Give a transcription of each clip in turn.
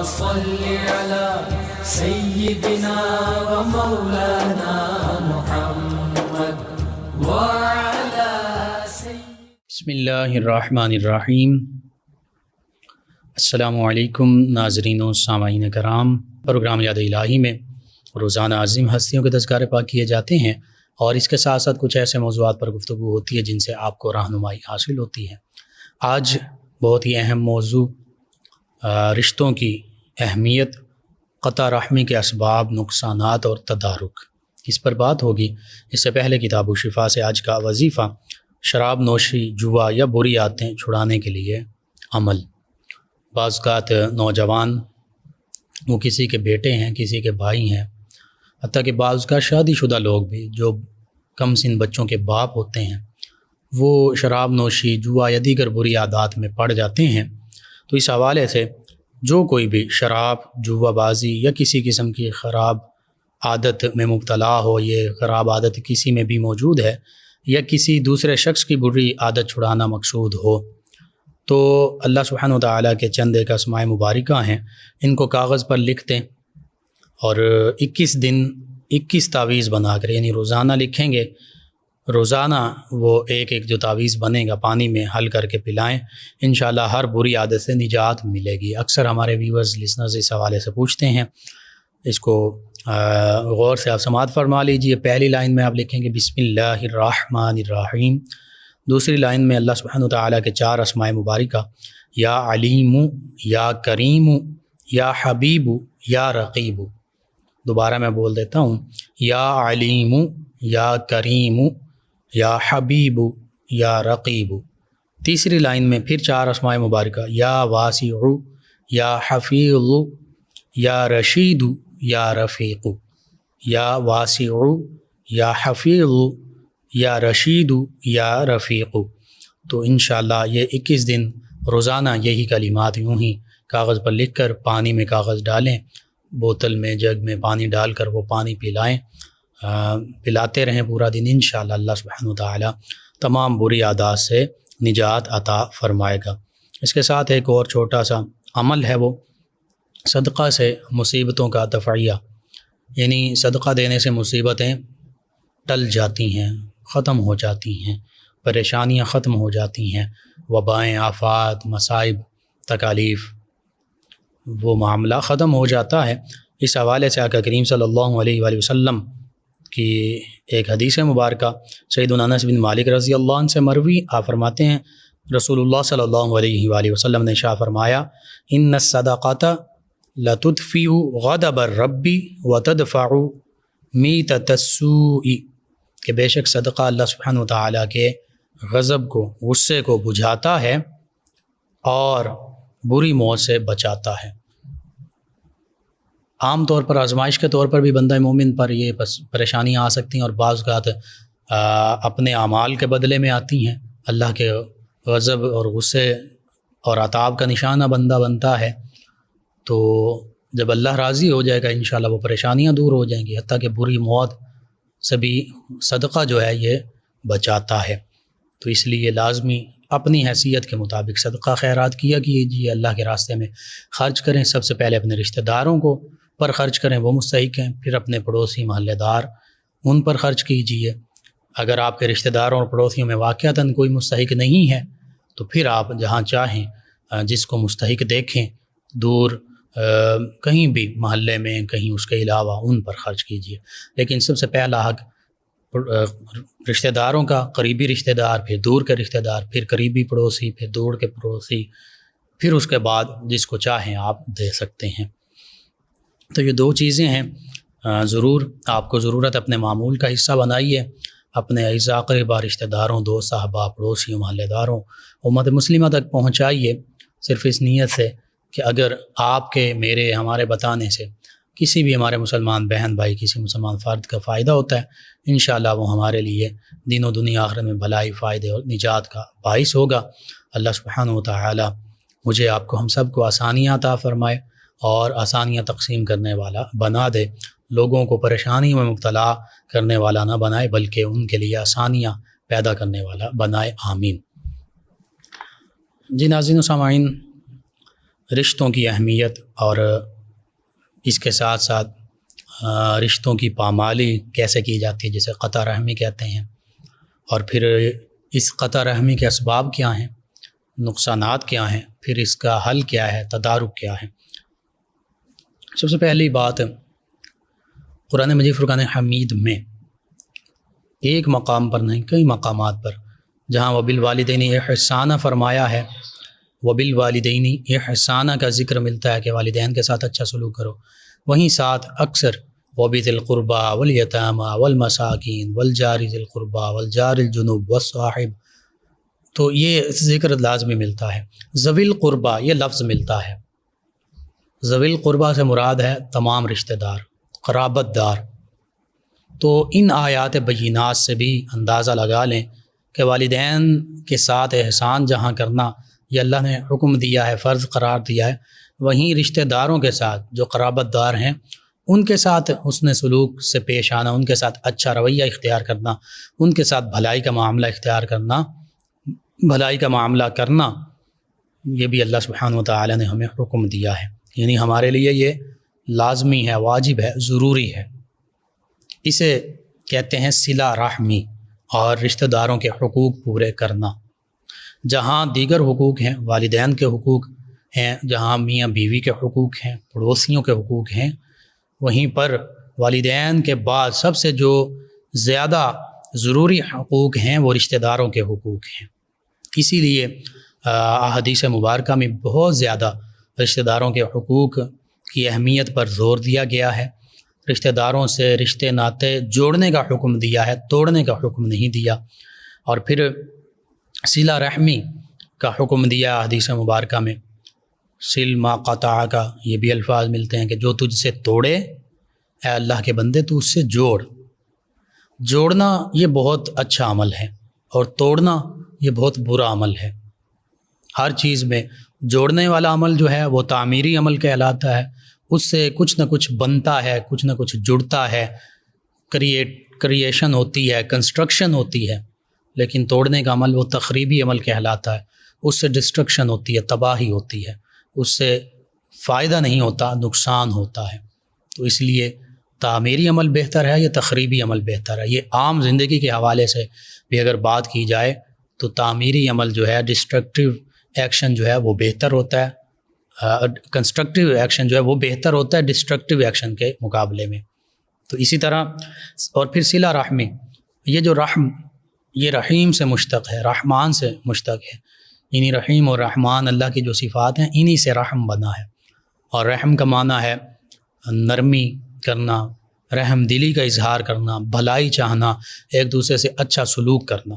صل على سيدنا ومولانا محمد وعلى بسم اللہ الرحمن الرحیم۔ السلام علیکم ناظرین و سامعین کرام، پروگرام یاد الہی میں روزانہ عظیم ہستیوں کے تذکار پاک کیے جاتے ہیں اور اس کے ساتھ ساتھ کچھ ایسے موضوعات پر گفتگو ہوتی ہے جن سے آپ کو رہنمائی حاصل ہوتی ہے۔ آج بہت ہی اہم موضوع رشتوں کی اہمیت، قطع رحمی کے اسباب، نقصانات اور تدارک، اس پر بات ہوگی۔ اس سے پہلے کتاب الشفا سے آج کا وظیفہ شراب نوشی، جوا یا بری عادتیں چھڑانے کے لیے عمل۔ بعض اوقات نوجوان وہ کسی کے بیٹے ہیں، کسی کے بھائی ہیں، حتیٰ کہ بعض اوقات شادی شدہ لوگ بھی جو کم سن بچوں کے باپ ہوتے ہیں وہ شراب نوشی، جوا یا دیگر بری عادات میں پڑ جاتے ہیں۔ تو اس حوالے سے جو کوئی بھی شراب، جوا بازی یا کسی قسم کی خراب عادت میں مبتلا ہو، یہ خراب عادت کسی میں بھی موجود ہے یا کسی دوسرے شخص کی بری عادت چھڑانا مقصود ہو، تو اللہ سبحانہ و تعالیٰ کے چند ایک اسماء مبارکہ ہیں، ان کو کاغذ پر لکھ دیں اور 21 دن 21 تعویذ بنا کر، یعنی روزانہ لکھیں گے، روزانہ وہ ایک جو تعویذ بنے گا پانی میں حل کر کے پلائیں، انشاءاللہ ہر بری عادت سے نجات ملے گی۔ اکثر ہمارے ویورز، لسنرز اس حوالے سے پوچھتے ہیں، اس کو غور سے آپ سماعت فرما لیجئے۔ پہلی لائن میں آپ لکھیں گے بسم اللہ الرحمن الرحیم، دوسری لائن میں اللہ سبحانہ و تعالیٰ کے 4 اسماء مبارکہ، یا علیم، یا کریم، یا حبیب، یا رقیب۔ دوبارہ میں بول دیتا ہوں، یا علیم، یا کریم، یا حبیب، یا رقیب۔ تیسری لائن میں پھر 4 اسماء مبارکہ، یا واسع، یا حفیظ، یا رشید، یا رفیق۔ یا واسع، یا حفیظ، یا رشید، یا رفیق۔ تو انشاءاللہ یہ 21 دن روزانہ یہی کلمات یوں ہی کاغذ پر لکھ کر پانی میں کاغذ ڈالیں، بوتل میں، جگ میں پانی ڈال کر وہ پانی پلائیں، پلاتے رہیں پورا دن، انشاءاللہ اللہ سبحانہ وتعالی تمام بری عادات سے نجات عطا فرمائے گا۔ اس کے ساتھ ایک اور چھوٹا سا عمل ہے، وہ صدقہ سے مصیبتوں کا دفعیہ، یعنی صدقہ دینے سے مصیبتیں ٹل جاتی ہیں، ختم ہو جاتی ہیں، پریشانیاں ختم ہو جاتی ہیں، وبائیں، آفات، مصائب، تکالیف، وہ معاملہ ختم ہو جاتا ہے۔ اس حوالے سے آقا کریم صلی اللہ علیہ وآلہ وسلم کی ایک حدیث مبارکہ سیدنا انس بن مالک رضی اللہ عنہ سے مروی، آپ فرماتے ہیں رسول اللہ صلی اللہ علیہ وآلہ وسلم نے ارشاد فرمایا، ان الصدقۃ لتدفع غضب الرب وتدفع میتۃ السوء، کہ بے شک صدقہ اللہ سبحانہ وتعالیٰ کے غضب کو، غصے کو بجھاتا ہے اور بری موت سے بچاتا ہے۔ عام طور پر آزمائش کے طور پر بھی بندہ مومن پر یہ پریشانیاں آ سکتی ہیں اور بعض اوقات اپنے اعمال کے بدلے میں آتی ہیں۔ اللہ کے غضب اور غصے اور عذاب کا نشانہ بندہ بنتا ہے، تو جب اللہ راضی ہو جائے گا انشاءاللہ وہ پریشانیاں دور ہو جائیں گی، حتیٰ کہ بری موت سے بھی صدقہ جو ہے یہ بچاتا ہے۔ تو اس لیے لازمی اپنی حیثیت کے مطابق صدقہ خیرات کیا کیجیے، اللہ کے راستے میں خرچ کریں۔ سب سے پہلے اپنے رشتہ داروں کو پر خرچ کریں، وہ مستحق ہیں، پھر اپنے پڑوسی، محلے دار، ان پر خرچ کیجیے۔ اگر آپ کے رشتہ داروں اور پڑوسیوں میں واقعتاً کوئی مستحق نہیں ہے تو پھر آپ جہاں چاہیں جس کو مستحق دیکھیں، دور کہیں بھی محلے میں، کہیں اس کے علاوہ، ان پر خرچ کیجیے۔ لیکن سب سے پہلا حق رشتہ داروں کا، قریبی رشتہ دار، پھر دور کے رشتہ دار، پھر قریبی پڑوسی، پھر دور کے پڑوسی، پھر اس کے بعد جس کو چاہیں آپ دے سکتے ہیں۔ تو یہ 2 چیزیں ہیں، ضرور آپ کو ضرورت اپنے معمول کا حصہ بنائیے، اپنے اعزاء اقربا، رشتہ داروں، دوست صحبا، پڑوسیوں، محلے داروں، امت مسلمہ تک پہنچائیے، صرف اس نیت سے کہ اگر آپ کے، میرے، ہمارے بتانے سے کسی بھی ہمارے مسلمان بہن بھائی، کسی مسلمان فرد کا فائدہ ہوتا ہے، انشاءاللہ وہ ہمارے لیے دین و دنیا آخرت میں بھلائی، فائدے اور نجات کا باعث ہوگا۔ اللہ سبحانہ و تعالی مجھے، آپ کو، ہم سب کو آسانیاں عطا فرمائے اور آسانیاں تقسیم کرنے والا بنا دے، لوگوں کو پریشانی میں مبتلا کرنے والا نہ بنائے بلکہ ان کے لیے آسانیاں پیدا کرنے والا بنائے، آمین۔ جی ناظرین و سامعین، رشتوں کی اہمیت اور اس کے ساتھ ساتھ رشتوں کی پامالی کیسے کی جاتی ہے، جسے قطع رحمی کہتے ہیں، اور پھر اس قطع رحمی کے اسباب کیا ہیں، نقصانات کیا ہیں، پھر اس کا حل کیا ہے، تدارک کیا ہے۔ سب سے پہلی بات، قرآن مجید فرقان حمید میں ایک مقام پر نہیں، کئی مقامات پر جہاں وبالوالدین احسانہ فرمایا ہے، وبالوالدین احسانہ کا ذکر ملتا ہے کہ والدین کے ساتھ اچھا سلوک کرو، وہیں ساتھ اکثر وبذی القربى والیتامى والمساکین والجار ذی القربى والجار الجنب والصاحب، تو یہ ذکر لازمی ملتا ہے۔ ذوی القربى یہ لفظ ملتا ہے، ذوی القربى سے مراد ہے تمام رشتہ دار، قرابت دار۔ تو ان آیات بینات سے بھی اندازہ لگا لیں کہ والدین کے ساتھ احسان جہاں کرنا یہ اللہ نے حکم دیا ہے، فرض قرار دیا ہے، وہیں رشتہ داروں کے ساتھ جو قرابت دار ہیں ان کے ساتھ حسن سلوک سے پیش آنا، ان کے ساتھ اچھا رویہ اختیار کرنا، ان کے ساتھ بھلائی کا معاملہ اختیار کرنا، بھلائی کا معاملہ کرنا، یہ بھی اللہ سبحانہ وتعالی نے ہمیں حکم دیا ہے، یعنی ہمارے لیے یہ لازمی ہے، واجب ہے، ضروری ہے۔ اسے کہتے ہیں صلہ رحمی اور رشتہ داروں کے حقوق پورے کرنا۔ جہاں دیگر حقوق ہیں، والدین کے حقوق ہیں، جہاں میاں بیوی کے حقوق ہیں، پڑوسیوں کے حقوق ہیں، وہیں پر والدین کے بعد سب سے جو زیادہ ضروری حقوق ہیں وہ رشتہ داروں کے حقوق ہیں۔ اسی لیے احادیث مبارکہ میں بہت زیادہ رشتہ داروں کے حقوق کی اہمیت پر زور دیا گیا ہے، رشتہ داروں سے رشتے ناطے جوڑنے کا حکم دیا ہے، توڑنے کا حکم نہیں دیا، اور پھر صلہ رحمی کا حکم دیا حدیث مبارکہ میں، سل ما قطع کا یہ بھی الفاظ ملتے ہیں کہ جو تجھ سے توڑے اے اللہ کے بندے تو اس سے جوڑ۔ جوڑنا یہ بہت اچھا عمل ہے اور توڑنا یہ بہت برا عمل ہے۔ ہر چیز میں جوڑنے والا عمل جو ہے وہ تعمیری عمل کہلاتا ہے، اس سے کچھ نہ کچھ بنتا ہے، کچھ نہ کچھ جڑتا ہے، کریشن ہوتی ہے، کنسٹرکشن ہوتی ہے، لیکن توڑنے کا عمل وہ تخریبی عمل کہلاتا ہے، اس سے ڈسٹرکشن ہوتی ہے، تباہی ہوتی ہے، اس سے فائدہ نہیں ہوتا، نقصان ہوتا ہے۔ تو اس لیے تعمیری عمل بہتر ہے یا تخریبی عمل بہتر ہے؟ یہ عام زندگی کے حوالے سے بھی اگر بات کی جائے تو تعمیری عمل جو ہے، ڈسٹرکٹیو ایکشن جو ہے وہ بہتر ہوتا ہے، کنسٹرکٹیو ایکشن جو ہے وہ بہتر ہوتا ہے ڈسٹرکٹیو ایکشن کے مقابلے میں۔ تو اسی طرح اور پھر صلہ رحمی، یہ جو رحم یہ رحیم سے مشتق ہے، رحمان سے مشتق ہے، انہی رحیم اور رحمان اللہ کی جو صفات ہیں انہی سے رحم بنا ہے، اور رحم کا معنی ہے نرمی کرنا، رحم دلی کا اظہار کرنا، بھلائی چاہنا، ایک دوسرے سے اچھا سلوک کرنا۔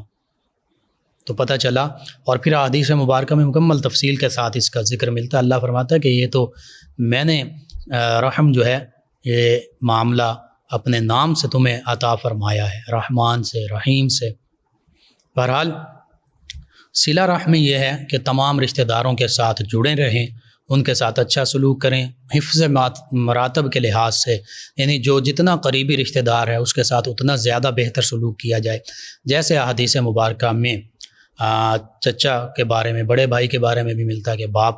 تو پتہ چلا، اور پھر احادیث مبارکہ میں مکمل تفصیل کے ساتھ اس کا ذکر ملتا ہے۔ اللہ فرماتا ہے کہ یہ تو میں نے رحم جو ہے یہ معاملہ اپنے نام سے تمہیں عطا فرمایا ہے، رحمان سے، رحیم سے۔ بہرحال صلہ رحمی یہ ہے کہ تمام رشتہ داروں کے ساتھ جڑے رہیں، ان کے ساتھ اچھا سلوک کریں، حفظ مراتب کے لحاظ سے، یعنی جو جتنا قریبی رشتہ دار ہے اس کے ساتھ اتنا زیادہ بہتر سلوک کیا جائے۔ جیسے احادیث مبارکہ میں چچا کے بارے میں، بڑے بھائی کے بارے میں بھی ملتا ہے کہ باپ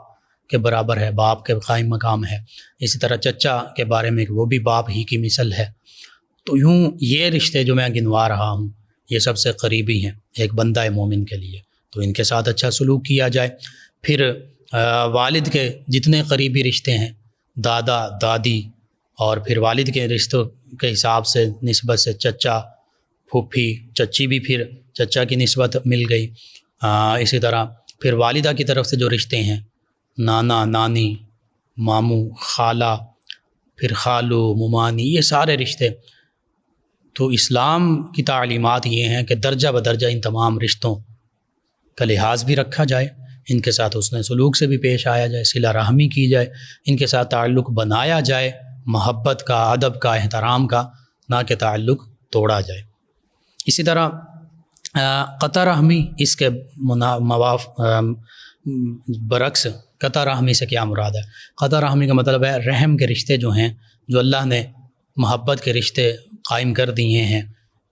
کے برابر ہے، باپ کے قائم مقام ہے، اسی طرح چچا کے بارے میں کہ وہ بھی باپ ہی کی مثل ہے۔ تو یوں یہ رشتے جو میں گنوا رہا ہوں یہ سب سے قریبی ہیں ایک بندہ مومن کے لیے، تو ان کے ساتھ اچھا سلوک کیا جائے۔ پھر والد کے جتنے قریبی رشتے ہیں، دادا دادی، اور پھر والد کے رشتوں کے حساب سے نسبت سے چچا، پھوپھی، چچی بھی پھر چچا کی نسبت مل گئی۔ اسی طرح پھر والدہ کی طرف سے جو رشتے ہیں، نانا، نانی، ماموں، خالہ، پھر خالو، ممانی، یہ سارے رشتے۔ تو اسلام کی تعلیمات یہ ہیں کہ درجہ بدرجہ ان تمام رشتوں کا لحاظ بھی رکھا جائے، ان کے ساتھ حسن سلوک سے بھی پیش آیا جائے، صلہ رحمی کی جائے، ان کے ساتھ تعلق بنایا جائے، محبت کا، ادب کا، احترام کا، نہ کہ تعلق توڑا جائے۔ اسی طرح قطع رحمی، اس کے برعکس قطع رحمی سے کیا مراد ہے؟ قطع رحمی کا مطلب ہے رحم کے رشتے جو ہیں، جو اللہ نے محبت کے رشتے قائم کر دیے ہیں،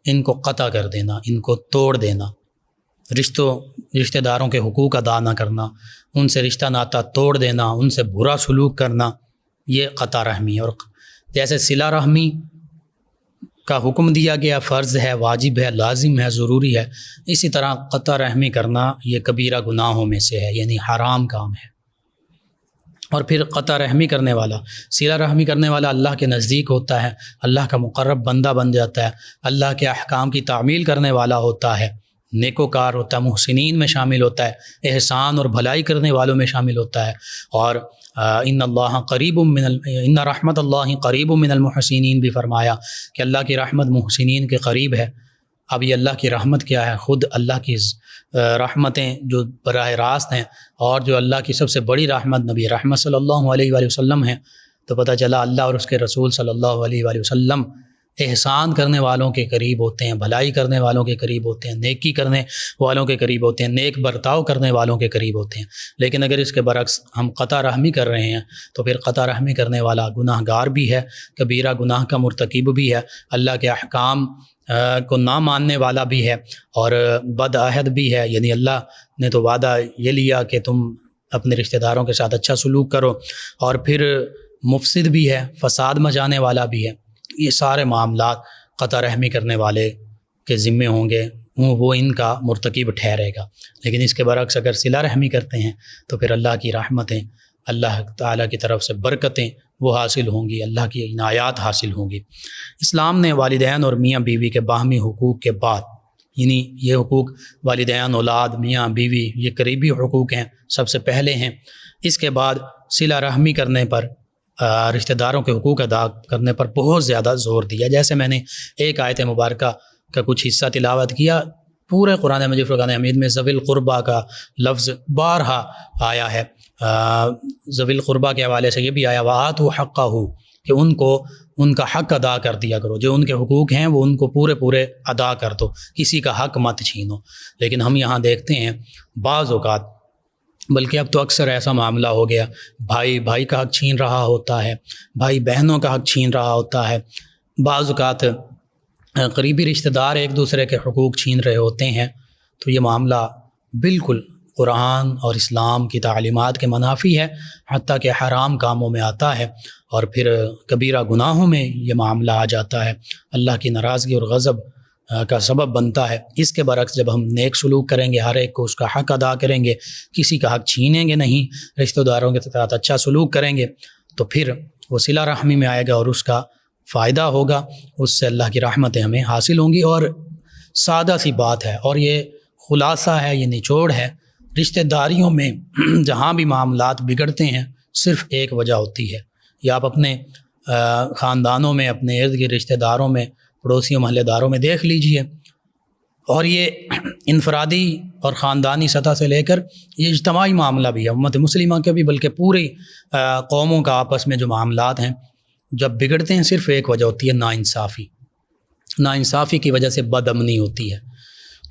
ان کو قطع کر دینا، ان کو توڑ دینا۔ رشتہ داروں کے حقوق ادا نہ کرنا، ان سے رشتہ ناتا توڑ دینا، ان سے برا سلوک کرنا، یہ قطع رحمی ہے۔ اور جیسے صلہ رحمی کا حکم دیا گیا، فرض ہے، واجب ہے، لازم ہے، ضروری ہے، اسی طرح قطع رحمی کرنا یہ کبیرہ گناہوں میں سے ہے، یعنی حرام کام ہے۔ اور پھر قطع رحمی کرنے والا، صلہ رحمی کرنے والا اللہ کے نزدیک ہوتا ہے، اللہ کا مقرب بندہ بن جاتا ہے، اللہ کے احکام کی تعمیل کرنے والا ہوتا ہے، نیکوکار ہوتا ہے، محسنین میں شامل ہوتا ہے، احسان اور بھلائی کرنے والوں میں شامل ہوتا ہے۔ اور ان رحمت اللہ قریب من المحسنین بھی فرمایا کہ اللہ کی رحمت محسنین کے قریب ہے۔ اب یہ اللہ کی رحمت کیا ہے؟ خود اللہ کی رحمتیں جو براہ راست ہیں، اور جو اللہ کی سب سے بڑی رحمت نبی رحمت صلی اللہ علیہ وآلہ وسلم ہے، تو پتہ چلا اللہ اور اس کے رسول صلی اللہ علیہ وآلہ وسلم احسان کرنے والوں کے قریب ہوتے ہیں، بھلائی کرنے والوں کے قریب ہوتے ہیں، نیکی کرنے والوں کے قریب ہوتے ہیں، نیک برتاؤ کرنے والوں کے قریب ہوتے ہیں۔ لیکن اگر اس کے برعکس ہم قطع رحمی کر رہے ہیں تو پھر قطع رحمی کرنے والا گناہ گار بھی ہے، کبیرہ گناہ کا مرتکب بھی ہے، اللہ کے احکام کو نہ ماننے والا بھی ہے، اور بد عہد بھی ہے، یعنی اللہ نے تو وعدہ یہ لیا کہ تم اپنے رشتہ داروں کے ساتھ اچھا سلوک کرو، اور پھر مفسد بھی ہے، فساد مچانے والا بھی ہے۔ یہ سارے معاملات قطع رحمی کرنے والے کے ذمے ہوں گے، وہ ان کا مرتکب ٹھہرے گا۔ لیکن اس کے برعکس اگر صلہ رحمی کرتے ہیں تو پھر اللہ کی رحمتیں، اللہ تعالیٰ کی طرف سے برکتیں وہ حاصل ہوں گی، اللہ کی عنایات حاصل ہوں گی۔ اسلام نے والدین اور میاں بیوی کے باہمی حقوق کے بعد، یعنی یہ حقوق والدین، اولاد، میاں بیوی، یہ قریبی حقوق ہیں، سب سے پہلے ہیں۔ اس کے بعد صلہ رحمی کرنے پر، رشتہ داروں کے حقوق ادا کرنے پر بہت زیادہ زور دیا۔ جیسے میں نے ایک آیت مبارکہ کا کچھ حصہ تلاوت کیا، پورے قرآن مجید فرقان حمید میں ذوی القربہ کا لفظ بارہا آیا ہے۔ ذوی القربہ کے حوالے سے یہ بھی آیا وَآتُوا حَقَّهُ، کہ ان کو ان کا حق ادا کر دیا کرو، جو ان کے حقوق ہیں وہ ان کو پورے ادا کر دو، کسی کا حق مت چھینو۔ لیکن ہم یہاں دیکھتے ہیں بعض اوقات، بلکہ اب تو اکثر ایسا معاملہ ہو گیا، بھائی کا حق چھین رہا ہوتا ہے، بھائی بہنوں کا حق چھین رہا ہوتا ہے، بعض اوقات قریبی رشتہ دار ایک دوسرے کے حقوق چھین رہے ہوتے ہیں۔ تو یہ معاملہ بالکل قرآن اور اسلام کی تعلیمات کے منافی ہے، حتیٰ کہ حرام کاموں میں آتا ہے، اور پھر کبیرہ گناہوں میں یہ معاملہ آ جاتا ہے، اللہ کی ناراضگی اور غضب کا سبب بنتا ہے۔ اس کے برعکس جب ہم نیک سلوک کریں گے، ہر ایک کو اس کا حق ادا کریں گے، کسی کا حق چھینیں گے نہیں، رشتہ داروں کے ساتھ اچھا سلوک کریں گے، تو پھر وہ صلہ رحمی میں آئے گا اور اس کا فائدہ ہوگا، اس سے اللہ کی رحمتیں ہمیں حاصل ہوں گی۔ اور سادہ سی بات ہے، اور یہ خلاصہ ہے، یہ نچوڑ ہے، رشتہ داریوں میں جہاں بھی معاملات بگڑتے ہیں صرف ایک وجہ ہوتی ہے، یا آپ اپنے خاندانوں میں، اپنے ارد گرد رشتہ داروں میں، پڑوسیوں محلے داروں میں دیکھ لیجئے، اور یہ انفرادی اور خاندانی سطح سے لے کر یہ اجتماعی معاملہ بھی ہے، امت مسلمہ کے بھی، بلکہ پوری قوموں کا آپس میں جو معاملات ہیں جب بگڑتے ہیں صرف ایک وجہ ہوتی ہے، ناانصافی کی وجہ سے بد امنی ہوتی ہے۔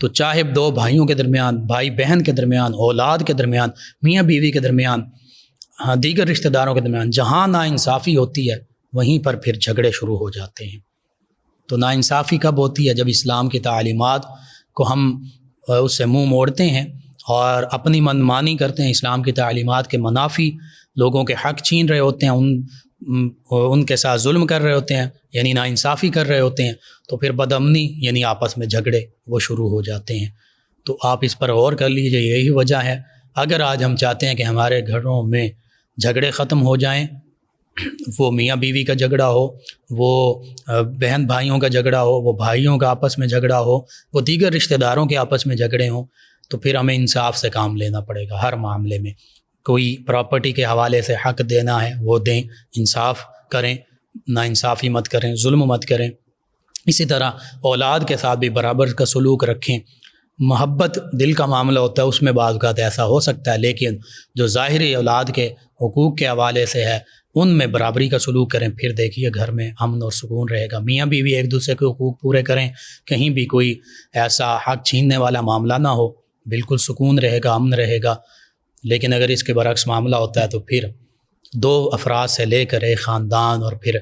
تو چاہے دو بھائیوں کے درمیان، بھائی بہن کے درمیان، اولاد کے درمیان، میاں بیوی کے درمیان، دیگر رشتہ داروں کے درمیان، جہاں ناانصافی ہوتی ہے وہیں پر پھر جھگڑے شروع ہو جاتے ہیں۔ تو ناانصافی کب ہوتی ہے؟ جب اسلام کی تعلیمات کو ہم اس سے منہ موڑتے ہیں اور اپنی منمانی کرتے ہیں، اسلام کی تعلیمات کے منافی لوگوں کے حق چھین رہے ہوتے ہیں، ان کے ساتھ ظلم کر رہے ہوتے ہیں، یعنی ناانصافی کر رہے ہوتے ہیں، تو پھر بد امنی یعنی آپس میں جھگڑے وہ شروع ہو جاتے ہیں۔ تو آپ اس پر غور کر لیجئے، یہی وجہ ہے۔ اگر آج ہم چاہتے ہیں کہ ہمارے گھروں میں جھگڑے ختم ہو جائیں، وہ میاں بیوی کا جھگڑا ہو، وہ بہن بھائیوں کا جھگڑا ہو، وہ بھائیوں کا آپس میں جھگڑا ہو، وہ دیگر رشتہ داروں کے آپس میں جھگڑے ہوں، تو پھر ہمیں انصاف سے کام لینا پڑے گا ہر معاملے میں۔ کوئی پراپرٹی کے حوالے سے حق دینا ہے وہ دیں، انصاف کریں، ناانصافی مت کریں، ظلم مت کریں۔ اسی طرح اولاد کے ساتھ بھی برابر کا سلوک رکھیں۔ محبت دل کا معاملہ ہوتا ہے، اس میں بعض اوقات ایسا ہو سکتا ہے، لیکن جو ظاہری اولاد کے حقوق کے حوالے سے ہے ان میں برابری کا سلوک کریں، پھر دیکھیے گھر میں امن اور سکون رہے گا۔ میاں بیوی ایک دوسرے کے حقوق پورے کریں، کہیں بھی کوئی ایسا حق چھیننے والا معاملہ نہ ہو، بالکل سکون رہے گا، امن رہے گا۔ لیکن اگر اس کے برعکس معاملہ ہوتا ہے تو پھر دو افراد سے لے کر ایک خاندان اور پھر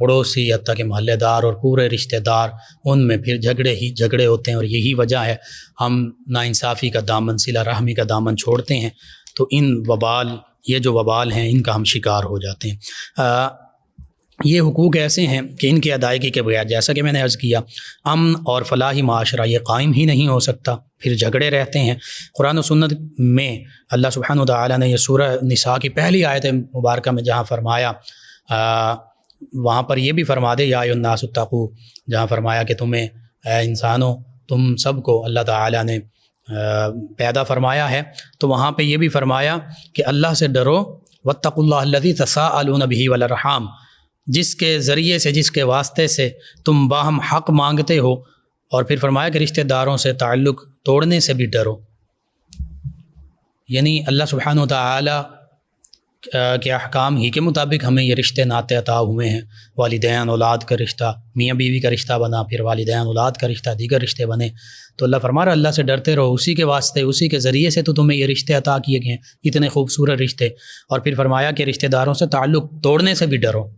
پڑوسی حتیٰ کہ محلے دار اور پورے رشتہ دار، ان میں پھر جھگڑے ہوتے ہیں، اور یہی وجہ ہے ہم ناانصافی کا دامن، صلہ رحمی کا دامن چھوڑتے ہیں، تو یہ جو وبال ہیں ان کا ہم شکار ہو جاتے ہیں۔ یہ حقوق ایسے ہیں کہ ان کی ادائیگی کے بغیر، جیسا کہ میں نے عرض کیا، امن اور فلاحی معاشرہ یہ قائم ہی نہیں ہو سکتا، پھر جھگڑے رہتے ہیں۔ قرآن و سنت میں اللہ سبحانہ و تعالیٰ نے یہ سورہ نساء کی پہلی آیت مبارکہ میں جہاں فرمایا، وہاں پر یہ بھی فرما دے یا ایھا الناس اتقوا، جہاں فرمایا کہ تمہیں اے انسانوں، تم سب کو اللہ تعالیٰ نے پیدا فرمایا ہے، تو وہاں پہ یہ بھی فرمایا کہ اللہ سے ڈرو، واتقوا اللہ الذی تساءلون بہ والارحام، جس کے ذریعے سے، جس کے واسطے سے تم باہم حق مانگتے ہو، اور پھر فرمایا کہ رشتہ داروں سے تعلق توڑنے سے بھی ڈرو۔ یعنی اللہ سبحانہ و تعالیٰ کے احکام ہی کے مطابق ہمیں یہ رشتے ناطے عطا ہوئے ہیں۔ والدین اولاد کا رشتہ، میاں بیوی کا رشتہ بنا، پھر والدین اولاد کا رشتہ، دیگر رشتے بنے، تو اللہ فرما رہا اللہ سے ڈرتے رہو، اسی کے واسطے، اسی کے ذریعے سے تو تمہیں یہ رشتے عطا کیے گئے ہیں، اتنے خوبصورت رشتے۔ اور پھر فرمایا کہ رشتہ داروں سے تعلق توڑنے سے بھی ڈرو۔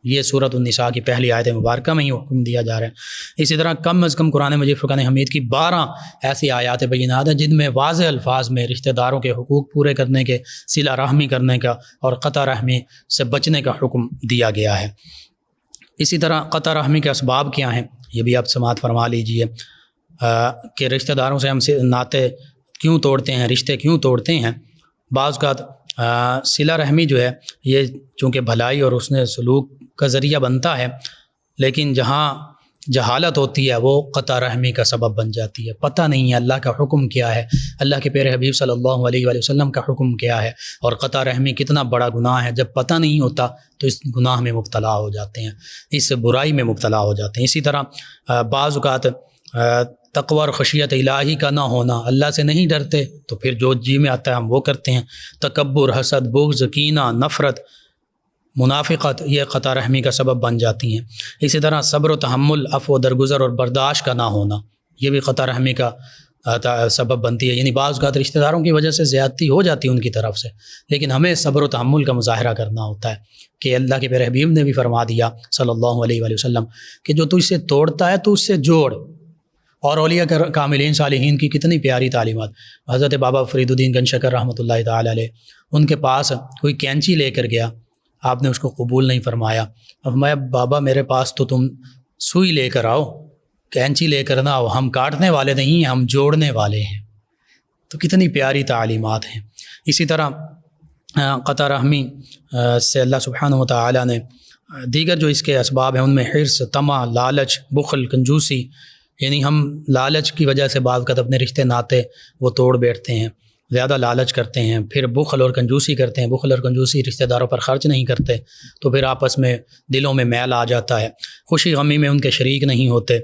یہ سورۃ النساء کی پہلی آیت مبارکہ میں ہی حکم دیا جا رہا ہے۔ اسی طرح کم از کم قرآن مجید فرقان حمید کی 12 ایسی آیات بینات ہیں جن میں واضح الفاظ میں رشتہ داروں کے حقوق پورے کرنے کے، صلہ رحمی کرنے کا اور قطع رحمی سے بچنے کا حکم دیا گیا ہے۔ اسی طرح قطع رحمی کے اسباب کیا ہیں، یہ بھی آپ سماعت فرما لیجئے کہ رشتہ داروں سے ہم ناطے کیوں توڑتے ہیں، رشتے کیوں توڑتے ہیں۔ بعض اوقات صلہ رحمی جو ہے یہ چونکہ بھلائی اور حسن سلوک کا ذریعہ بنتا ہے، لیکن جہاں جہالت ہوتی ہے وہ قطع رحمی کا سبب بن جاتی ہے۔ پتہ نہیں ہے اللہ کا حکم کیا ہے، اللہ کے پیارے حبیب صلی اللہ علیہ وآلہ وسلم کا حکم کیا ہے، اور قطع رحمی کتنا بڑا گناہ ہے۔ جب پتہ نہیں ہوتا تو اس گناہ میں مبتلا ہو جاتے ہیں، اس برائی میں مبتلا ہو جاتے ہیں۔ اسی طرح بعض اوقات تقوی اور خشیت الہی کا نہ ہونا، اللہ سے نہیں ڈرتے تو پھر جو جی میں آتا ہے ہم وہ کرتے ہیں۔ تکبر، حسد، بغض، کینہ، نفرت، منافقت، یہ قطع رحمی کا سبب بن جاتی ہیں۔ اسی طرح صبر و تحمل، عفو و درگزر اور برداشت کا نہ ہونا، یہ بھی قطع رحمی کا سبب بنتی ہے۔ یعنی بعض اوقات رشتہ داروں کی وجہ سے زیادتی ہو جاتی ہے ان کی طرف سے، لیکن ہمیں صبر و تحمل کا مظاہرہ کرنا ہوتا ہے کہ اللہ کے پیارے حبیب نے بھی فرما دیا صلی اللہ علیہ وآلہ وسلم کہ جو تو اسے توڑتا ہے تو اس سے جوڑ۔ اور اولیاء کاملین صالحین کی کتنی پیاری تعلیمات۔ حضرت بابا فرید الدین گنج شکر رحمۃ اللہ تعالی علیہ، ان کے پاس کوئی کینچی لے کر گیا، آپ نے اس کو قبول نہیں فرمایا، فرمایا بابا میرے پاس تو تم سوئی لے کر آؤ، کینچی لے کر نہ آؤ، ہم کاٹنے والے نہیں ہیں، ہم جوڑنے والے ہیں۔ تو کتنی پیاری تعلیمات ہیں۔ اسی طرح قطع رحمی سے اللہ سبحانہ و تعالیٰ نے دیگر جو اس کے اسباب ہیں ان میں حرص، طمع، لالچ، بخل، کنجوسی، یعنی ہم لالچ کی وجہ سے بعض اپنے رشتے ناطے وہ توڑ بیٹھتے ہیں، زیادہ لالچ کرتے ہیں، پھر بخل اور کنجوسی کرتے ہیں، بخل اور کنجوسی رشتہ داروں پر خرچ نہیں کرتے تو پھر آپس میں دلوں میں میل آ جاتا ہے، خوشی غمی میں ان کے شریک نہیں ہوتے،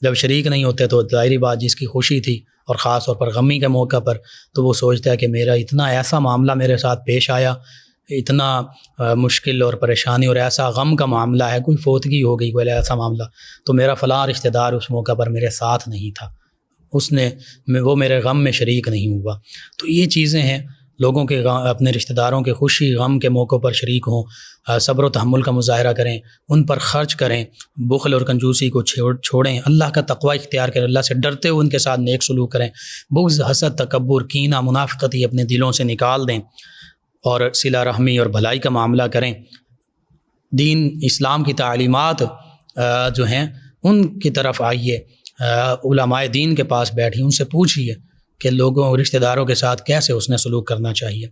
جب شریک نہیں ہوتے تو ظاہری بات جس کی خوشی تھی اور خاص طور پر غمی کے موقع پر تو وہ سوچتا ہے کہ میرا اتنا ایسا معاملہ میرے ساتھ پیش آیا، اتنا مشکل اور پریشانی اور ایسا غم کا معاملہ ہے، کوئی فوتگی ہو گئی، کوئی ایسا معاملہ، تو میرا فلاں رشتہ دار اس موقع پر میرے ساتھ نہیں تھا، وہ میرے غم میں شریک نہیں ہوا۔ تو یہ چیزیں ہیں، لوگوں کے اپنے رشتہ داروں کے خوشی غم کے موقع پر شریک ہوں، صبر و تحمل کا مظاہرہ کریں، ان پر خرچ کریں، بخل اور کنجوسی کو چھوڑیں، اللہ کا تقوی اختیار کریں، اللہ سے ڈرتے ہوئے ان کے ساتھ نیک سلوک کریں، بغض، حسد، تکبر، کینہ، منافقت یہ اپنے دلوں سے نکال دیں اور صلہ رحمی اور بھلائی کا معاملہ کریں۔ دین اسلام کی تعلیمات جو ہیں ان کی طرف آئیے، علماء دین کے پاس بیٹھیے، ان سے پوچھیے کہ لوگوں رشتہ داروں کے ساتھ کیسے اس نے سلوک کرنا چاہیے۔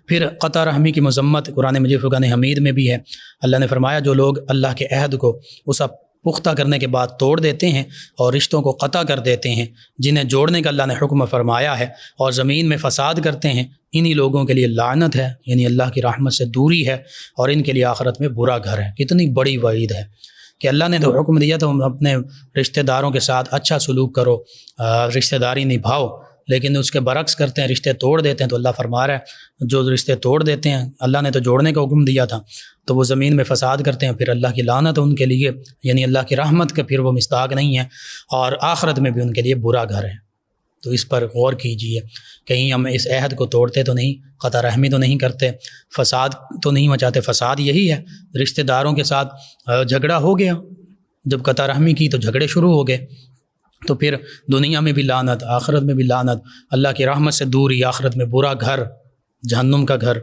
پھر قطع رحمی کی مذمت قرآن مجید فرقان حمید میں بھی ہے۔ اللہ نے فرمایا جو لوگ اللہ کے عہد کو اسا پختہ کرنے کے بعد توڑ دیتے ہیں اور رشتوں کو قطع کر دیتے ہیں، جنہیں جوڑنے کا اللہ نے حکم فرمایا ہے، اور زمین میں فساد کرتے ہیں، انہی لوگوں کے لیے لعنت ہے، یعنی اللہ کی رحمت سے دوری ہے، اور ان کے لیے آخرت میں برا گھر ہے۔ کتنی بڑی وعید ہے کہ اللہ نے تو حکم دیا تو اپنے رشتہ داروں کے ساتھ اچھا سلوک کرو، رشتہ داری نبھاؤ، لیکن اس کے برعکس کرتے ہیں، رشتے توڑ دیتے ہیں۔ تو اللہ فرما رہا ہے جو رشتے توڑ دیتے ہیں، اللہ نے تو جوڑنے کا حکم دیا تھا، تو وہ زمین میں فساد کرتے ہیں، پھر اللہ کی لعنت ان کے لیے، یعنی اللہ کی رحمت کا پھر وہ مصداق نہیں ہے، اور آخرت میں بھی ان کے لیے برا گھر ہے۔ تو اس پر غور کیجیے، کہیں ہم اس عہد کو توڑتے تو نہیں، قطع رحمی تو نہیں کرتے، فساد تو نہیں مچاتے۔ فساد یہی ہے، رشتہ داروں کے ساتھ جھگڑا ہو گیا، جب قطع رحمی کی تو جھگڑے شروع ہو گئے، تو پھر دنیا میں بھی لعنت، آخرت میں بھی لعنت، اللہ کی رحمت سے دوری، آخرت میں برا گھر، جہنم کا گھر۔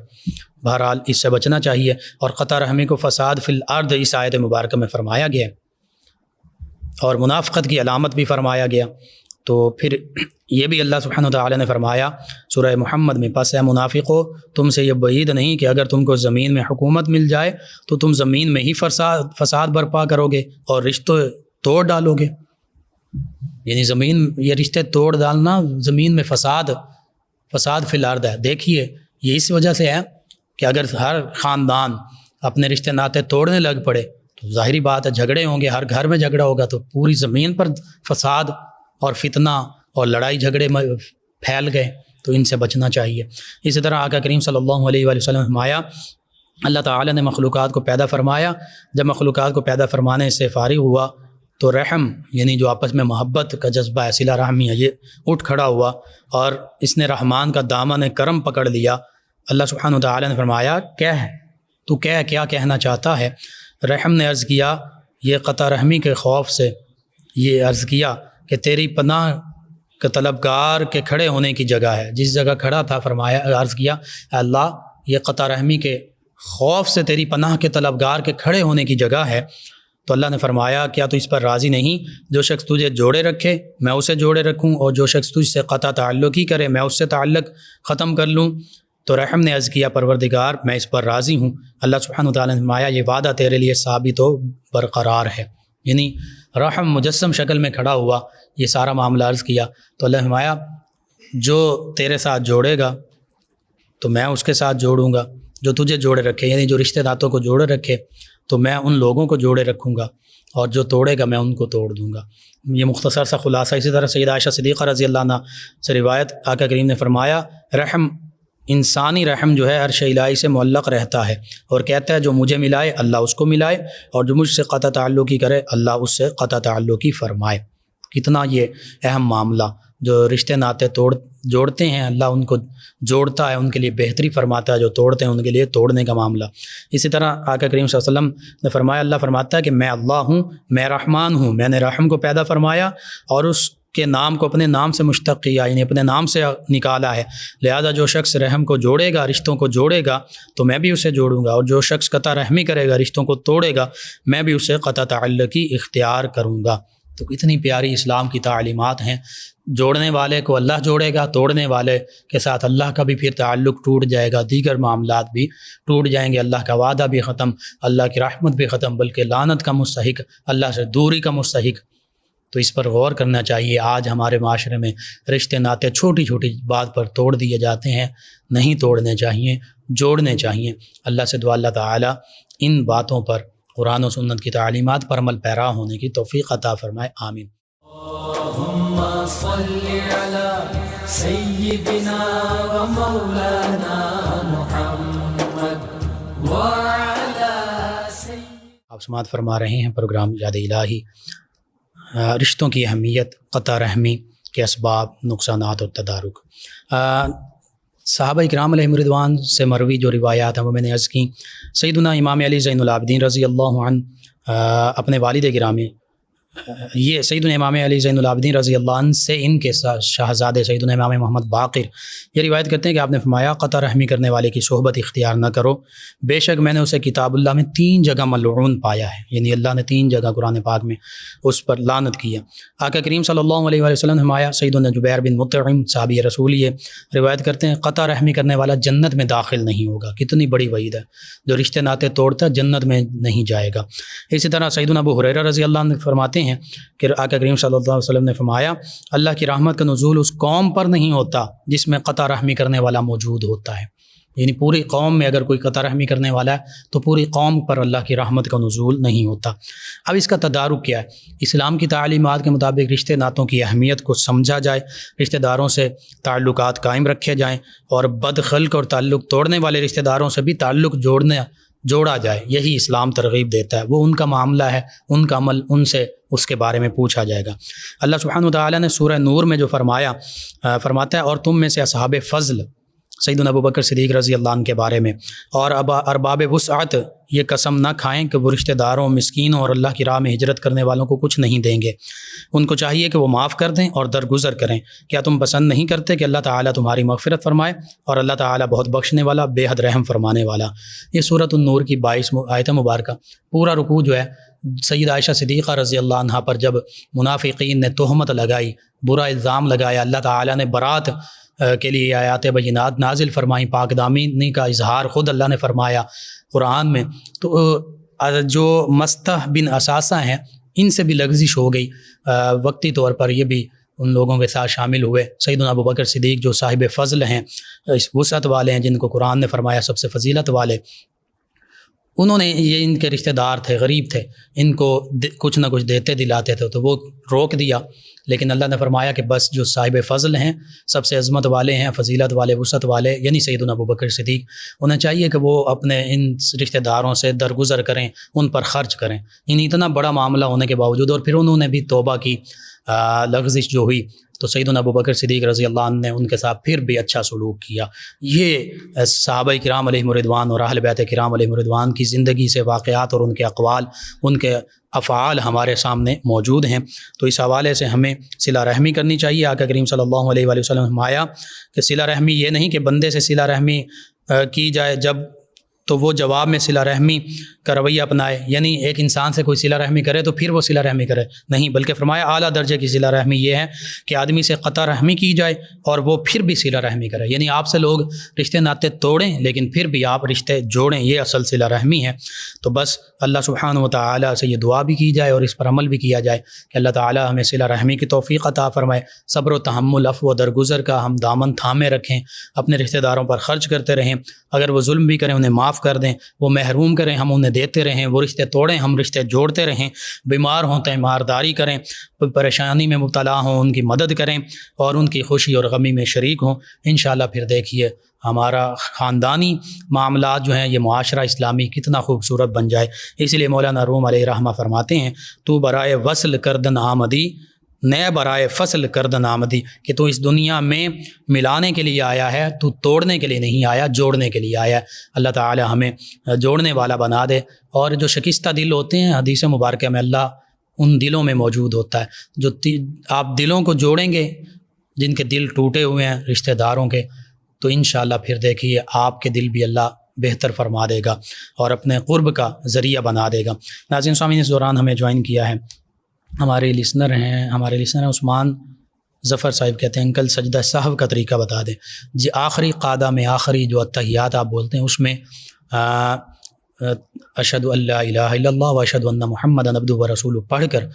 بہرحال اس سے بچنا چاہیے۔ اور قطع رحمی کو فساد فی الارض اس آیت مبارکہ میں فرمایا گیا، اور منافقت کی علامت بھی فرمایا گیا۔ تو پھر یہ بھی اللہ سبحانہ وتعالی نے فرمایا سورہ محمد میں، پس اے منافقو تم سے یہ بعید نہیں کہ اگر تم کو زمین میں حکومت مل جائے تو تم زمین میں ہی فساد برپا کرو گے اور رشتے توڑ ڈالو گے۔ یعنی زمین، یہ رشتے توڑ ڈالنا زمین میں فساد فی الارض ہے۔ دیکھیے یہ اس وجہ سے ہے کہ اگر ہر خاندان اپنے رشتے ناطے توڑنے لگ پڑے تو ظاہری بات ہے جھگڑے ہوں گے، ہر گھر میں جھگڑا ہوگا، تو پوری زمین پر فساد اور فتنہ اور لڑائی جھگڑے پھیل گئے، تو ان سے بچنا چاہیے۔ اسی طرح آقا کریم صلی اللہ علیہ وآلہ وسلم فرمایا، اللہ تعالی نے مخلوقات کو پیدا فرمایا، جب مخلوقات کو پیدا فرمانے سے فارغ ہوا تو رحم، یعنی جو آپس میں محبت کا جذبہ ہے، صلہ رحمی ہے، یہ اٹھ کھڑا ہوا اور اس نے رحمان کا دامن کرم پکڑ لیا۔ اللہ سبحانہ وتعالی نے فرمایا تو کیا کہنا چاہتا ہے؟ رحم نے عرض کیا، یہ قطع رحمی کے خوف سے یہ عرض کیا کہ تیری پناہ کا طلبگار کے کھڑے ہونے کی جگہ ہے۔ جس جگہ کھڑا تھا فرمایا، عرض کیا اے اللہ یہ قطع رحمی کے خوف سے تیری پناہ کے طلبگار کے کھڑے ہونے کی جگہ ہے۔ تو اللہ نے فرمایا کیا تو اس پر راضی نہیں؟ جو شخص تجھے جوڑے رکھے میں اسے جوڑے رکھوں، اور جو شخص تجھ سے قطع تعلق ہی کرے میں اس سے تعلق ختم کر لوں۔ تو رحم نے عرض کیا پروردگار میں اس پر راضی ہوں۔ اللہ سبحانہ وتعالی نے فرمایا یہ وعدہ تیرے لیے ثابت و برقرار ہے۔ یعنی رحم مجسم شکل میں کھڑا ہوا، یہ سارا معاملہ عرض کیا۔ تو اللہ نے فرمایا جو تیرے ساتھ جوڑے گا تو میں اس کے ساتھ جوڑوں گا، جو تجھے جوڑے رکھے، یعنی جو رشتہ داروں کو جوڑے رکھے تو میں ان لوگوں کو جوڑے رکھوں گا، اور جو توڑے گا میں ان کو توڑ دوں گا۔ یہ مختصر سا خلاصہ۔ اسی طرح سیدہ عائشہ صدیقہ رضی اللہ عنہ سے روایت، آقا کریم نے فرمایا رحم، انسانی رحم جو ہے عرش الہی سے معلق رہتا ہے اور کہتا ہے جو مجھے ملائے اللہ اس کو ملائے، اور جو مجھ سے قطع تعلقی کرے اللہ اس سے قطع تعلقی فرمائے۔ کتنا یہ اہم معاملہ، جو رشتے ناطے جوڑتے ہیں اللہ ان کو جوڑتا ہے، ان کے لیے بہتری فرماتا ہے، جو توڑتے ہیں ان کے لیے توڑنے کا معاملہ۔ اسی طرح آقا کریم صلی اللہ علیہ وسلم نے فرمایا، اللہ فرماتا ہے کہ میں اللہ ہوں، میں رحمان ہوں، میں نے رحم کو پیدا فرمایا اور اس کے نام کو اپنے نام سے مشتق کیا، یعنی اپنے نام سے نکالا ہے، لہذا جو شخص رحم کو جوڑے گا، رشتوں کو جوڑے گا تو میں بھی اسے جوڑوں گا، اور جو شخص قطع رحمی کرے گا، رشتوں کو توڑے گا، میں بھی اسے قطع تعلقی اختیار کروں گا۔ تو اتنی پیاری اسلام کی تعلیمات ہیں۔ جوڑنے والے کو اللہ جوڑے گا، توڑنے والے کے ساتھ اللہ کا بھی پھر تعلق ٹوٹ جائے گا، دیگر معاملات بھی ٹوٹ جائیں گے، اللہ کا وعدہ بھی ختم، اللہ کی رحمت بھی ختم، بلکہ لعنت کا مستحق، اللہ سے دوری کا مستحق۔ تو اس پر غور کرنا چاہیے۔ آج ہمارے معاشرے میں رشتے ناطے چھوٹی چھوٹی بات پر توڑ دیے جاتے ہیں، نہیں توڑنے چاہیے، جوڑنے چاہیے۔ اللہ سے دعا اللہ تعالیٰ ان باتوں پر، قرآن و سنت کی تعلیمات پر عمل پیرا ہونے کی توفیق عطا فرمائے، آمین۔ اللہم صلی علی سیدنا و مولانا محمد وعلی سیدنا۔ آپ سماعت فرما رہے ہیں پروگرام یاد الہی، رشتوں کی اہمیت، قطع رحمی کے اسباب، نقصانات اور تدارک۔ صحابہ اکرام علیہم رضوان سے مروی جو روایات ہیں وہ میں نے عرض کی۔ سیدنا امام علی زین العابدین رضی اللہ عنہ اپنے والد گرامی، یہ سیدنا امام علی زین العابدین رضی اللہ عنہ سے ان کے شہزادے سیدنا امام محمد باقر یہ روایت کرتے ہیں کہ آپ نے فرمایا قطع رحمی کرنے والے کی صحبت اختیار نہ کرو، بے شک میں نے اسے کتاب اللہ میں 3 جگہ ملعون پایا ہے، یعنی اللہ نے 3 جگہ قرآن پاک میں اس پر لعنت کی ہے۔ آقا کریم صلی اللہ علیہ وآلہ وسلم نے فرمایا، سیدنا جبیر بن مطعم صحابی رسول یہ روایت کرتے ہیں قطع رحمی کرنے والا جنت میں داخل نہیں ہوگا۔ کتنی بڑی وعید ہے، جو رشتے ناطے توڑتا جنت میں نہیں جائے گا۔ اسی طرح سیدنا ابو ہریرہ رضی اللہ عنہ فرماتے ہیں کہ آقا کریم صلی اللہ علیہ وسلم نے فرمایا، اللہ کی رحمت کا نزول اس قوم پر نہیں ہوتا جس میں قطع رحمی کرنے والا موجود ہوتا ہے، یعنی پوری قوم میں اگر کوئی قطع رحمی کرنے والا ہے تو پوری قوم پر اللہ کی رحمت کا نزول نہیں ہوتا۔ اب اس کا تدارک کیا ہے؟ اسلام کی تعلیمات کے مطابق رشتے ناطوں کی اہمیت کو سمجھا جائے، رشتہ داروں سے تعلقات قائم رکھے جائیں، اور بد خلق اور تعلق توڑنے والے رشتہ داروں سے بھی تعلق جوڑا جائے، یہی اسلام ترغیب دیتا ہے۔ وہ ان کا معاملہ ہے، ان کا عمل، ان سے اس کے بارے میں پوچھا جائے گا۔ اللہ سبحانہ و تعالیٰ نے سورہ نور میں جو فرماتا ہے اور تم میں سے اصحاب فضل سیدنا ابوبکر صدیق رضی اللہ عنہ کے بارے میں اور ارباب وسعت یہ قسم نہ کھائیں کہ وہ رشتہ داروں، مسکینوں اور اللہ کی راہ میں ہجرت کرنے والوں کو کچھ نہیں دیں گے۔ ان کو چاہیے کہ وہ معاف کر دیں اور درگزر کریں۔ کیا تم پسند نہیں کرتے کہ اللہ تعالیٰ تمہاری مغفرت فرمائے؟ اور اللہ تعالیٰ بہت بخشنے والا، بے حد رحم فرمانے والا۔ یہ سورۃ النور کی 22 آیت مبارکہ، پورا رکوع جو ہے سید عائشہ صدیقہ رضی اللہ عنہ پر جب منافقین نے تہمت لگائی، برا الزام لگایا، اللہ تعالیٰ نے برات کے لیے آیات بینات نازل فرمائیں، پاک دامنی کا اظہار خود اللہ نے فرمایا قرآن میں۔ تو جو مستح بن اساسہ ہیں ان سے بھی لغزش ہو گئی، وقتی طور پر یہ بھی ان لوگوں کے ساتھ شامل ہوئے۔ سیدنا ابوبکر صدیق جو صاحب فضل ہیں، اس وسعت والے ہیں، جن کو قرآن نے فرمایا سب سے فضیلت والے، انہوں نے، یہ ان کے رشتہ دار تھے، غریب تھے، ان کو کچھ نہ کچھ دیتے دلاتے تھے، تو وہ روک دیا۔ لیکن اللہ نے فرمایا کہ بس جو صاحب فضل ہیں، سب سے عظمت والے ہیں، فضیلت والے، وسعت والے، یعنی سیدنا ابوبکر صدیق، انہیں چاہیے کہ وہ اپنے ان رشتہ داروں سے درگزر کریں، ان پر خرچ کریں۔ یعنی اتنا بڑا معاملہ ہونے کے باوجود، اور پھر انہوں نے بھی توبہ کی، لغزش جو ہوئی تو سیدنا ابوبکر صدیق رضی اللہ عنہ نے ان کے ساتھ پھر بھی اچھا سلوک کیا۔ یہ صحابہ کرام علیہم الرضوان اور اہل بیت کرام علیہم الرضوان کی زندگی سے واقعات اور ان کے اقوال، ان کے افعال ہمارے سامنے موجود ہیں۔ تو اس حوالے سے ہمیں صلہ رحمی کرنی چاہیے۔ آقا کریم صلی اللہ علیہ وآلہ وسلم نے فرمایا کہ صلہ رحمی یہ نہیں کہ بندے سے صلہ رحمی کی جائے جب تو وہ جواب میں صلہ رحمی کا رویہ اپنائے، یعنی ایک انسان سے کوئی صلہ رحمی کرے تو پھر وہ صلہ رحمی کرے، نہیں، بلکہ فرمایا اعلیٰ درجے کی صلہ رحمی یہ ہے کہ آدمی سے قطع رحمی کی جائے اور وہ پھر بھی صلہ رحمی کرے، یعنی آپ سے لوگ رشتے ناطے توڑیں لیکن پھر بھی آپ رشتے جوڑیں، یہ اصل صلہ رحمی ہے۔ تو بس اللہ سبحانہ و تعالیٰ سے یہ دعا بھی کی جائے اور اس پر عمل بھی کیا جائے کہ اللہ تعالیٰ ہمیں صلہ رحمی کی توفیق عطا فرمائے، صبر و تحمل، عفو و درگزر کا ہم دامن تھامے رکھیں، اپنے رشتہ داروں پر خرچ کرتے رہیں، اگر وہ ظلم بھی کریں انہیں معاف کر دیں، وہ محروم کریں ہم انہیں دیتے رہیں، وہ رشتے توڑیں ہم رشتے جوڑتے رہیں، بیمار ہوں تو مارداری کریں، پریشانی میں مبتلا ہوں ان کی مدد کریں اور ان کی خوشی اور غمی میں شریک ہوں۔ انشاءاللہ پھر دیکھیے ہمارا خاندانی معاملات جو ہیں، یہ معاشرہ اسلامی کتنا خوبصورت بن جائے۔ اس لیے مولانا روم علیہ رحمہ فرماتے ہیں، تو برائے وصل کردن آمدی، نئے برائے فصل کردن آمدی، کہ تو اس دنیا میں ملانے کے لیے آیا ہے، تو توڑنے کے لیے نہیں آیا، جوڑنے کے لیے آیا ہے۔ اللہ تعالی ہمیں جوڑنے والا بنا دے۔ اور جو شکستہ دل ہوتے ہیں، حدیث مبارکہ میں اللہ ان دلوں میں موجود ہوتا ہے، جو آپ دلوں کو جوڑیں گے، جن کے دل ٹوٹے ہوئے ہیں رشتہ داروں کے، تو انشاءاللہ پھر دیکھیے آپ کے دل بھی اللہ بہتر فرما دے گا اور اپنے قرب کا ذریعہ بنا دے گا۔ ناظرین سامعین، اس دوران ہمیں جوائن کیا ہے ہمارے لسنر ہیں عثمان ظفر صاحب، کہتے ہیں انکل سجدہ سہو کا طریقہ بتا دیں۔ جی آخری قادہ میں آخری جو التحیات آپ بولتے ہیں اس میں اشہد ان لا الہ الا اللہ و اشہد ان محمدًا عبدہ و رسولہ پڑھ کر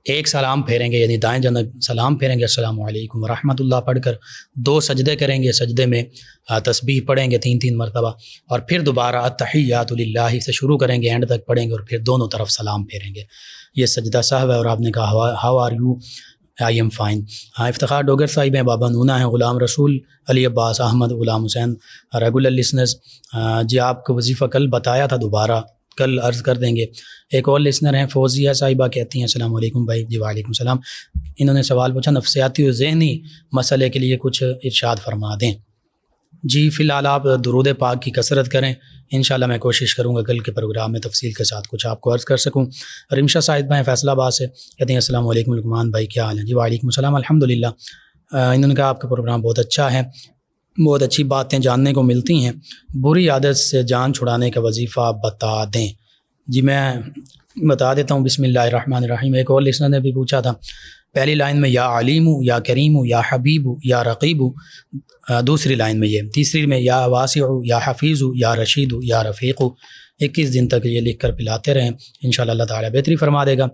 ایک سلام پھیریں گے، یعنی دائیں جانب سلام پھیریں گے السلام علیکم ورحمۃ اللہ پڑھ کر، 2 سجدے کریں گے، سجدے میں تسبیح پڑھیں گے 3 مرتبہ، اور پھر دوبارہ التحیات للہ سے شروع کریں گے، اینڈ تک پڑھیں گے اور پھر دونوں طرف سلام پھیریں گے۔ یہ سجدہ سہو ہے۔ اور آپ نے کہا how are you? I am fine. Iftikhar Dogar صاحب ہیں، بابا نونا ہیں، غلام رسول، علی عباس احمد، غلام حسین، ریگولر لسنرز۔ جی آپ کو وظیفہ کل بتایا تھا، دوبارہ کل عرض کر دیں گے۔ ایک اور لسنر ہیں فوزیہ صاحبہ، کہتی ہیں السلام علیکم بھائی۔ جی وعلیکم السلام۔ انہوں نے سوال پوچھا نفسیاتی و ذہنی مسئلے کے لیے کچھ ارشاد فرما دیں۔ جی فی الحال آپ درود پاک کی کثرت کریں، انشاءاللہ میں کوشش کروں گا کل کے پروگرام میں تفصیل کے ساتھ کچھ آپ کو عرض کر سکوں۔ رمشا صاحب ہیں فیصل آباد سے، کہتے ہیں السلام علیکم لقمان بھائی، کیا حال ہے؟ جی وعلیکم السلام، الحمدللہ۔ انہوں نے کہا آپ کا پروگرام بہت اچھا ہے، بہت اچھی باتیں جاننے کو ملتی ہیں، بری عادت سے جان چھڑانے کا وظیفہ بتا دیں۔ جی میں بتا دیتا ہوں، بسم اللہ الرحمن الرحیم۔ ایک اور لسنر نے بھی پوچھا تھا، پہلی لائن میں یا علیم یا کریم یا حبیب یا رقیب، دوسری لائن میں یہ، تیسری میں یا واسع یا حفیظ یا رشید یا رفیق۔ 21 دن تک یہ لکھ کر پلاتے رہیں، انشاءاللہ اللہ تعالیٰ بہتری فرما دے گا۔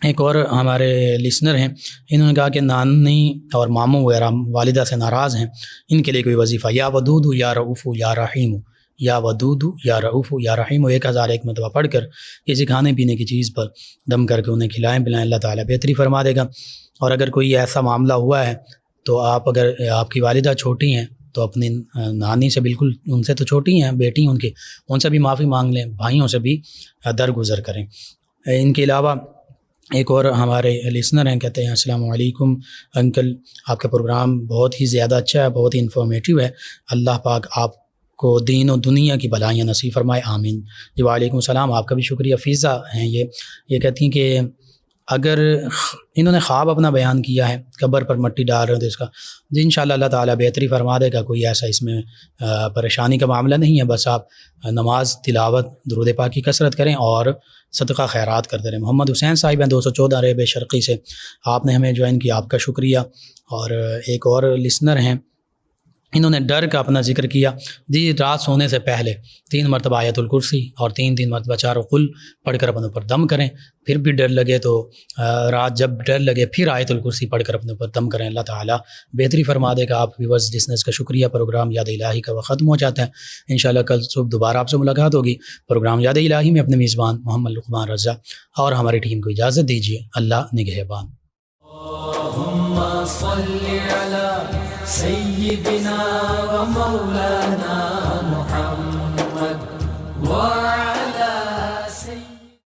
ایک اور ہمارے لسنر ہیں، انہوں نے کہا کہ نانی اور ماموں وغیرہ والدہ سے ناراض ہیں، ان کے لیے کوئی وظیفہ، یا ودود یا رؤوف یا رحیم، یا ودود یا رؤوف یا رحیم، 1001 مرتبہ پڑھ کر کسی کھانے پینے کی چیز پر دم کر کے انہیں کھلائیں پلائیں، اللہ تعالیٰ بہتری فرما دے گا۔ اور اگر کوئی ایسا معاملہ ہوا ہے تو اگر آپ کی والدہ چھوٹی ہیں تو اپنی نانی سے بالکل، ان سے تو چھوٹی ہیں، بیٹی ان کی، ان سے بھی معافی مانگ لیں، بھائیوں سے بھی درگزر کریں۔ ان کے علاوہ ایک اور ہمارے لسنر ہیں، کہتے ہیں السلام علیکم انکل، آپ کا پروگرام بہت ہی زیادہ اچھا ہے، بہت ہی انفارمیٹیو ہے، اللہ پاک آپ کو دین و دنیا کی بلائیاں نصیب فرمائے، آمین۔ جی وعلیکم السلام، آپ کا بھی شکریہ۔ فیضا ہیں یہ کہتی ہیں کہ اگر انہوں نے خواب اپنا بیان کیا ہے قبر پر مٹی ڈال رہے تھے اس کا، جی انشاءاللہ اللہ تعالیٰ بہتری فرما دے گا، کوئی ایسا اس میں پریشانی کا معاملہ نہیں ہے، بس آپ نماز، تلاوت، درود پاک کی کثرت کریں اور صدقہ خیرات کرتے رہیں۔ محمد حسین صاحب ہیں 214 ریب شرقی سے، آپ نے ہمیں جوائن کیا، آپ کا شکریہ۔ اور ایک اور لسنر ہیں، انہوں نے ڈر کا اپنا ذکر کیا، جی رات سونے سے پہلے 3 مرتبہ آیت الکرسی اور 3 مرتبہ 4 قل پڑھ کر اپنے اوپر دم کریں، پھر بھی ڈر لگے تو رات جب ڈر لگے پھر آیت الکرسی پڑھ کر اپنے اوپر دم کریں، اللہ تعالیٰ بہتری فرما دے گا۔ آپ ویورز لسنرز کا شکریہ۔ پروگرام یاد الہی کا وقت ختم ہو جاتا ہے، انشاءاللہ کل صبح دوبارہ آپ سے ملاقات ہوگی۔ پروگرام یاد الہی میں اپنے میزبان محمد لقمان رضا اور ہماری ٹیم کو اجازت دیجیے، اللہ نگہبان۔ اللهم صل على سيدنا ومولانا محمد